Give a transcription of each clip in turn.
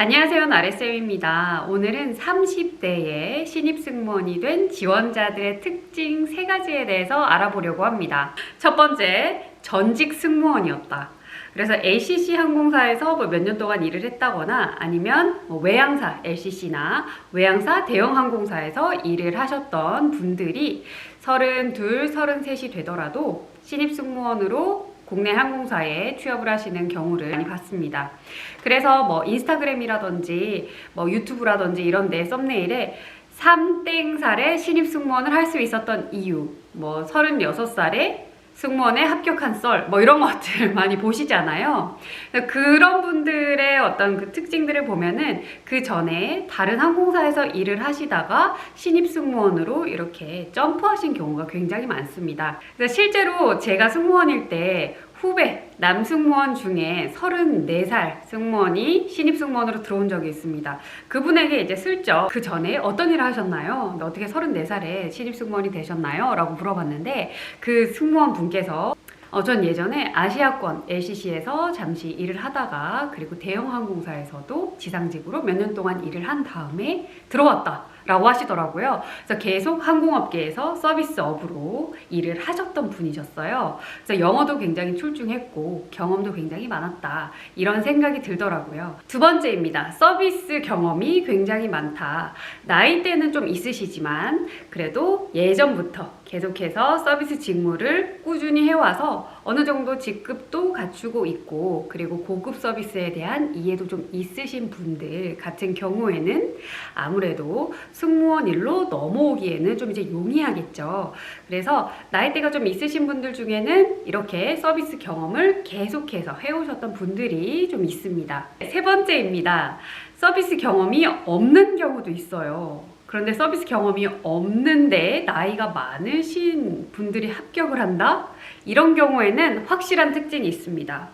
안녕하세요, 나래쌤입니다. 오늘은 30대의 신입승무원이 된 지원자들의 특징 3가지에 대해서 알아보려고 합니다. 첫 번째, 전직 승무원이었다. 그래서 LCC 항공사에서 몇 년 동안 일을 했다거나 아니면 외항사, LCC나 외항사 대형 항공사에서 일을 하셨던 분들이 32, 33이 되더라도 신입승무원으로 국내 항공사에 취업을 하시는 경우를 많이 봤습니다. 그래서 인스타그램이라든지 유튜브라든지 이런 데 썸네일에 3땡살에 신입승무원을 할 수 있었던 이유, 36살에 승무원에 합격한 썰, 이런 것들 많이 보시잖아요. 그런 분들의 어떤 그 특징들을 보면은 그 전에 다른 항공사에서 일을 하시다가 신입승무원으로 이렇게 점프하신 경우가 굉장히 많습니다. 그래서 실제로 제가 승무원일 때 후배 남승무원 중에 34살 승무원이 신입승무원으로 들어온 적이 있습니다. 그분에게 이제 슬쩍 그 전에 어떤 일을 하셨나요? 어떻게 34살에 신입승무원이 되셨나요? 라고 물어봤는데 그 승무원 분께서 전 예전에 아시아권 LCC에서 잠시 일을 하다가 그리고 대형 항공사에서도 지상직으로 몇 년 동안 일을 한 다음에 들어왔다 라고 하시더라고요. 그래서 계속 항공업계에서 서비스업으로 일을 하셨던 분이셨어요. 그래서 영어도 굉장히 출중했고 경험도 굉장히 많았다, 이런 생각이 들더라고요. 두 번째입니다. 서비스 경험이 굉장히 많다. 나이대는 좀 있으시지만 그래도 예전부터 계속해서 서비스 직무를 꾸준히 해와서 어느 정도 직급도 갖추고 있고 그리고 고급 서비스에 대한 이해도 좀 있으신 분들 같은 경우에는 아무래도 승무원 일로 넘어오기에는 좀 이제 용이하겠죠. 그래서 나이대가 좀 있으신 분들 중에는 이렇게 서비스 경험을 계속해서 해오셨던 분들이 좀 있습니다. 세 번째입니다. 서비스 경험이 없는 경우도 있어요. 그런데 서비스 경험이 없는데 나이가 많으신 분들이 합격을 한다? 이런 경우에는 확실한 특징이 있습니다.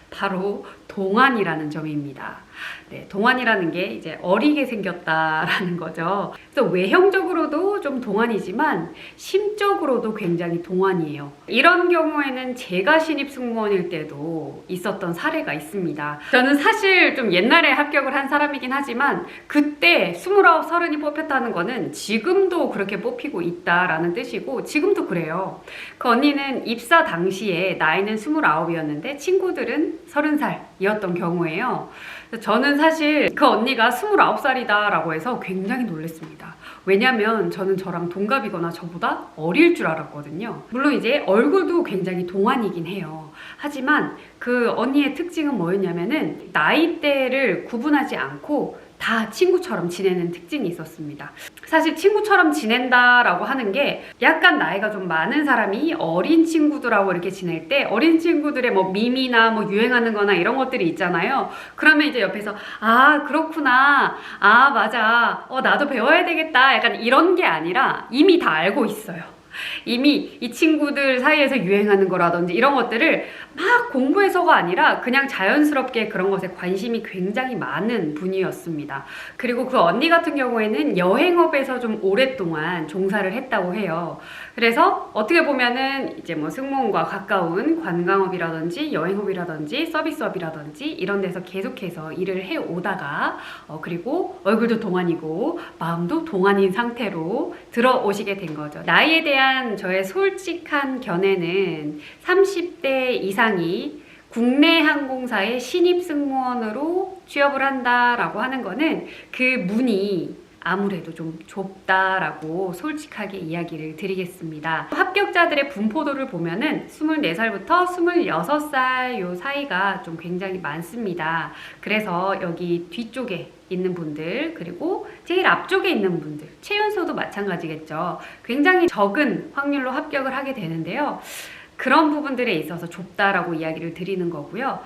바로 동안이라는 점입니다. 네, 동안이라는 게 이제 어리게 생겼다라는 거죠. 그래서 외형적으로도 좀 동안이지만 심적으로도 굉장히 동안이에요. 이런 경우에는 제가 신입승무원일 때도 있었던 사례가 있습니다. 저는 사실 좀 옛날에 합격을 한 사람이긴 하지만 그때 29, 30이 뽑혔다는 거는 지금도 그렇게 뽑히고 있다라는 뜻이고 지금도 그래요. 그 언니는 입사 당시에 나이는 29이었는데 친구들은 30살이었던 경우예요. 저는 사실 그 언니가 29살이다 라고 해서 굉장히 놀랐습니다. 왜냐면 저는 저랑 동갑이거나 저보다 어릴 줄 알았거든요. 물론 이제 얼굴도 굉장히 동안이긴 해요. 하지만 그 언니의 특징은 뭐였냐면은 나이대를 구분하지 않고 다 친구처럼 지내는 특징이 있었습니다. 사실 친구처럼 지낸다라고 하는 게 약간 나이가 좀 많은 사람이 어린 친구들하고 이렇게 지낼 때 어린 친구들의 밈이나 유행하는 거나 이런 것들이 있잖아요. 그러면 이제 옆에서 그렇구나, 맞아, 나도 배워야 되겠다, 약간 이런 게 아니라 이미 다 알고 있어요. 이미 이 친구들 사이에서 유행하는 거라든지 이런 것들을 막 공부해서가 아니라 그냥 자연스럽게 그런 것에 관심이 굉장히 많은 분이었습니다. 그리고 그 언니 같은 경우에는 여행업에서 좀 오랫동안 종사를 했다고 해요. 그래서 어떻게 보면은 이제 승무원과 가까운 관광업이라든지 여행업이라든지 서비스업이라든지 이런 데서 계속해서 일을 해오다가 그리고 얼굴도 동안이고 마음도 동안인 상태로 들어오시게 된 거죠. 나이에 대한 저의 솔직한 견해는 30대 이상이 국내 항공사의 신입 승무원으로 취업을 한다라고 하는 거는 그 문이 아무래도 좀 좁다라고 솔직하게 이야기를 드리겠습니다. 합격자들의 분포도를 보면은 24살부터 26살 요 사이가 좀 굉장히 많습니다. 그래서 여기 뒤쪽에 있는 분들 그리고 제일 앞쪽에 있는 분들, 최연소도 마찬가지겠죠. 굉장히 적은 확률로 합격을 하게 되는데요. 그런 부분들에 있어서 좁다라고 이야기를 드리는 거고요.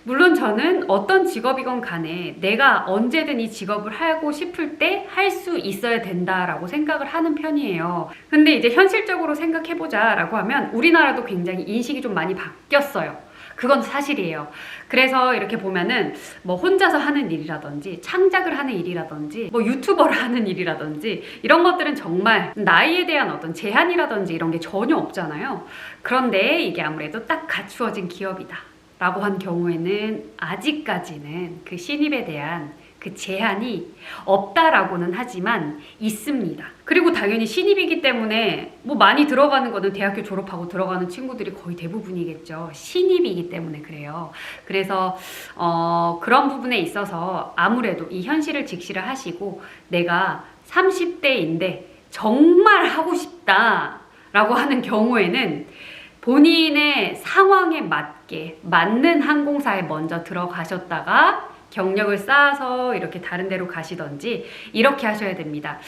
물론 저는 어떤 직업이건 간에 내가 언제든 이 직업을 하고 싶을 때 할 수 있어야 된다라고 생각을 하는 편이에요. 근데 이제 현실적으로 생각해보자 라고 하면 우리나라도 굉장히 인식이 좀 많이 바뀌었어요. 그건 사실이에요. 그래서 이렇게 보면은 혼자서 하는 일이라든지 창작을 하는 일이라든지 유튜버를 하는 일이라든지 이런 것들은 정말 나이에 대한 어떤 제한이라든지 이런 게 전혀 없잖아요. 그런데 이게 아무래도 딱 갖추어진 기업이다, 라고 한 경우에는 아직까지는 그 신입에 대한 그 제한이 없다라고는 하지만 있습니다. 그리고 당연히 신입이기 때문에 뭐 많이 들어가는 거는 대학교 졸업하고 들어가는 친구들이 거의 대부분이겠죠. 신입이기 때문에 그래요. 그래서 그런 부분에 있어서 아무래도 이 현실을 직시를 하시고 내가 30대인데 정말 하고 싶다라고 하는 경우에는 본인의 상황에 맞게 맞는 항공사에 먼저 들어가셨다가 경력을 쌓아서 이렇게 다른 데로 가시던지 이렇게 하셔야 됩니다.